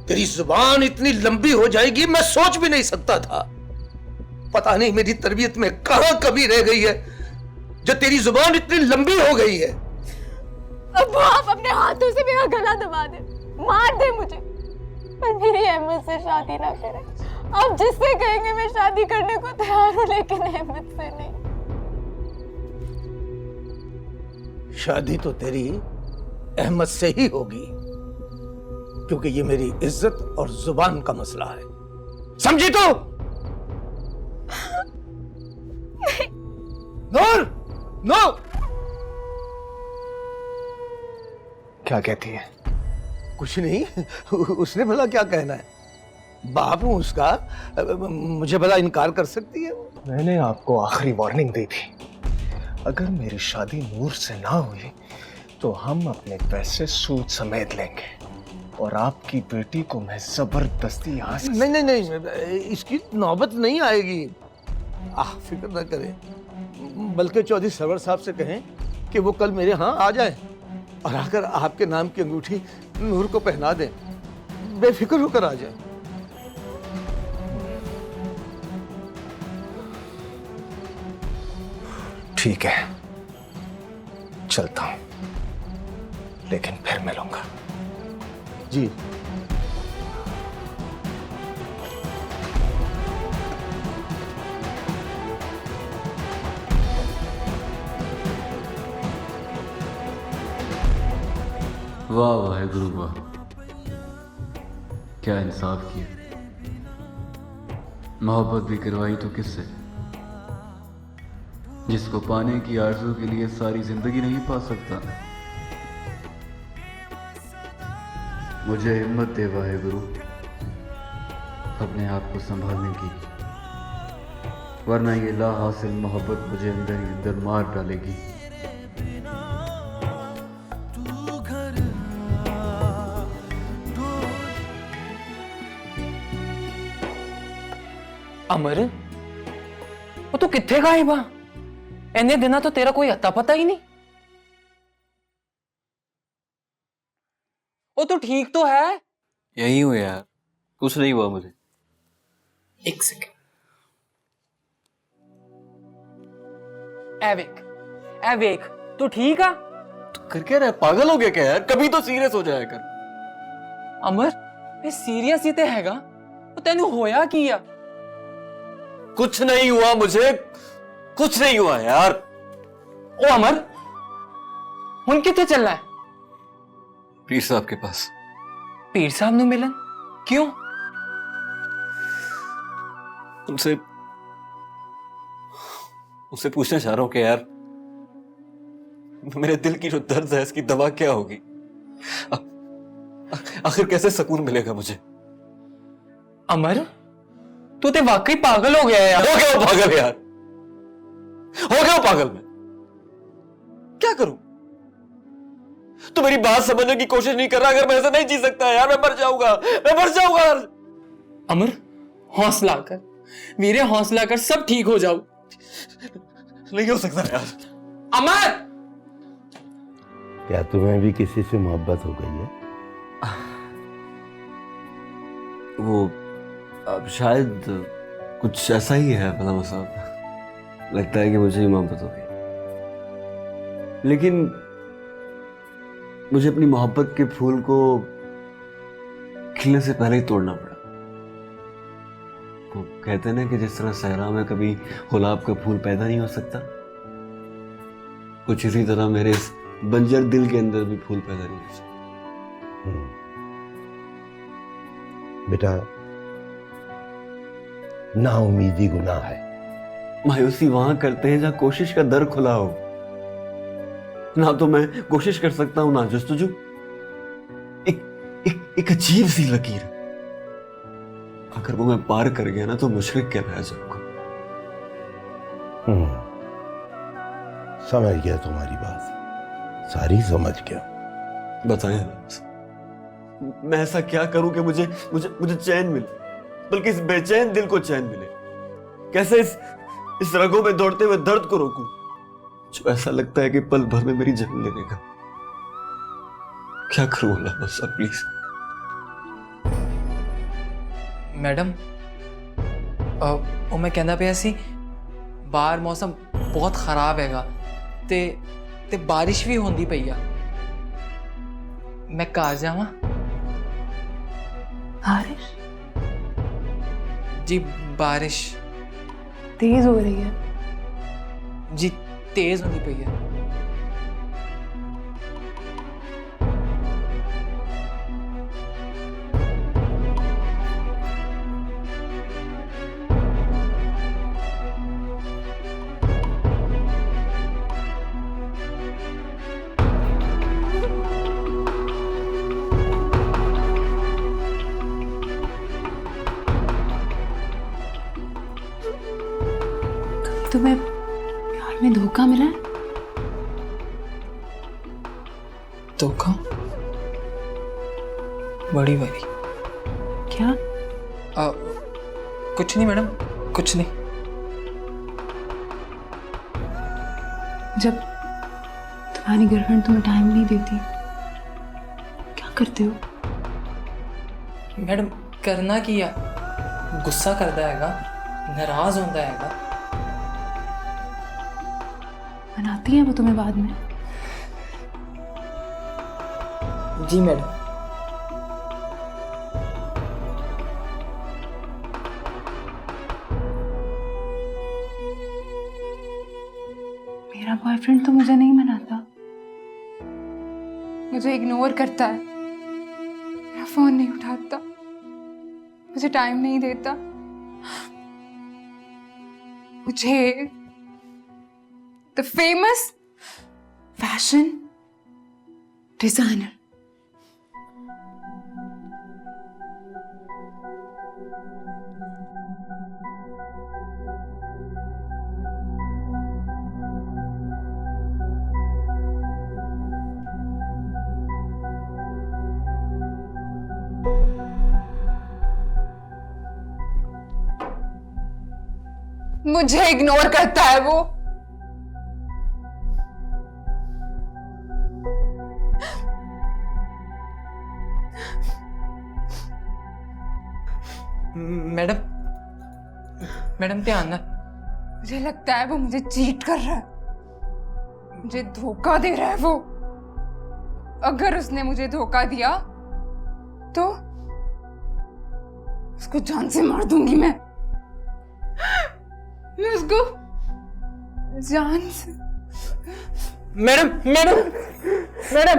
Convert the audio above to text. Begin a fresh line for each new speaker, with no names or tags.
तेरी जुबान इतनी लंबी हो जाएगी मैं सोच भी नहीं सकता था। पता नहीं मेरी तरबियत में कहां कमी रह गई है जो तेरी जुबान इतनी लंबी हो गई है।
अब आप अपने हाथों से मेरा गला दबा दे, मार दे मुझे, पर मेरी अहमद से शादी ना करें। आप जिससे कहेंगे मैं शादी करने को तैयार हूं, लेकिन अहमद से नहीं।
शादी तो तेरी अहमद से ही होगी, क्योंकि ये मेरी इज्जत और जुबान का मसला है, समझी तो? नूर, नो।
क्या कहती है?
कुछ नहीं, उसने भला क्या कहना है, बाप हूं उसका, मुझे भला इनकार कर सकती है?
मैंने आपको आखिरी वार्निंग दी थी, अगर मेरी शादी नूर से ना हुई तो हम अपने पैसे सूद समेत लेंगे और आपकी बेटी को मैं जबरदस्ती यहाँ से...
नहीं नहीं नहीं, इसकी नौबत नहीं आएगी, फिक्र ना करें। बल्कि चौधरी सरवर साहब से कहें कि वो कल मेरे यहाँ आ जाए और आकर आपके नाम की अंगूठी नूर को पहना दें, बेफिक्र होकर आ जाए।
ठीक है, चलता हूं, लेकिन फिर मिलूंगा।
जी।
वाह वाह गुरु वाह, क्या इंसाफ किया। मोहब्बत भी करवाई तो किससे, जिसको पाने की आरज़ू के लिए सारी जिंदगी नहीं पा सकता। मुझे हिम्मत दे वाहे गुरु अपने आप को संभालने की, वरना ये ला हासिल मोहब्बत मुझे अंदर ही अंदर मार डालेगी।
अमर, वो तू किथे गायब आ? इन्ने दिना तो तेरा कोई अता पता ही नहीं। वो तो ठीक तो है?
यही हूँ यार, कुछ नहीं हुआ मुझे।
एक सेकंड, एवेक, तू ठीक आ?
तो कर क्या रहा है, पागल हो गया क्या यार? कभी तो सीरियस हो जाया कर।
अमर, मैं सीरियस ही ते हैगा, वो तेनू होया किया?
कुछ नहीं हुआ मुझे, कुछ नहीं हुआ यार।
ओ अमर, हुन किथे चलना है?
पीर साहब के पास।
पीर साहब नु मिलन? क्यों?
उनसे पूछना चाह रहा हूं कि यार मेरे दिल की जो दर्द है इसकी दवा क्या होगी? आखिर कैसे सुकून मिलेगा मुझे?
अमर, तू ते वाकई पागल हो गया यार।
हो गया वो पागल यार, हो गया वो पागल। मैं क्या करूं? तू मेरी बात समझने की कोशिश नहीं कर रहा। अगर मैं ऐसा नहीं जी सकता यार, मैं मर जाऊंगा, मैं मर जाऊंगा।
अमर, हौसला कर वीरे, हौसला कर, सब ठीक हो जाओ।
नहीं हो सकता यार।
अमर,
क्या तुम्हें भी किसी से मोहब्बत हो गई है?
वो अब शायद कुछ ऐसा ही है पता साहब, लगता है कि मुझे ही मोहब्बत हो गई, लेकिन मुझे अपनी मोहब्बत के फूल को खिलने से पहले ही तोड़ना पड़ा। वो कहते हैं ना कि जिस तरह सहरा में कभी गुलाब का फूल पैदा नहीं हो सकता, कुछ इसी तरह मेरे इस बंजर दिल के अंदर भी फूल पैदा नहीं हो सकता।
बेटा, नाउमीदी गुनाह है।
मायूसी वहां करते हैं जहां कोशिश का दर खुला हो। ना तो मैं कोशिश कर सकता हूं, ना जस्तजू। एक अजीब सी लकीर, अगर वो मैं पार कर गया ना तो मुशरिक कहलाया जाऊंगा।
समझ गया तुम्हारी बात, सारी समझ गया।
बताएं मैं ऐसा क्या करूं कि मुझे मुझे मुझे चैन मिले, बल्कि इस बेचैन दिल को चैन मिले? कैसे इस रगों में दौड़ते हुए दर्द को रोकूं जो ऐसा लगता है कि पल भर में मेरी जान ले लेगा? क्या करूं अल्लाह, बस प्लीज।
मैडम ਉਹ ਮੈਂ ਕਹਿੰਦਾ ਪਿਆ ਸੀ ਬਾਹਰ ਮੌਸਮ ਬਹੁਤ ਖਰਾਬ ਹੈਗਾ ਤੇ ਬਾਰਿਸ਼ ਵੀ ਹੁੰਦੀ ਪਈ ਆ ਮੈਂ ਘਰ ਜਾਵਾਂ
बारिश
जी बारिश
तेज हो रही है।
जी तेज होनी पई है।
तुम्हें प्यार में धोखा मिला है?
धोखा? बड़ी बड़ी
क्या?
कुछ नहीं मैडम, कुछ नहीं।
जब तुम्हारी गर्लफ्रेंड तुम्हें टाइम नहीं देती क्या करते हो?
मैडम करना की है, गुस्सा करता हैगा, नाराज होता हैगा।
मनाती है वो तुम्हें बाद में?
जी मैडम।
मेरा बॉयफ्रेंड तो मुझे नहीं मनाता, मुझे इग्नोर करता है, मेरा फोन नहीं उठाता, मुझे टाइम नहीं देता, मुझे द फेमस फैशन डिजाइनर मुझे इग्नोर करता है वो।
मैडम मैडम ध्यान ना।
मुझे लगता है वो मुझे चीट कर रहा है, मुझे धोखा दे रहा है वो। अगर उसने मुझे धोखा दिया तो उसको जान से मार दूंगी मैं उसको जान से।
Madam madam madam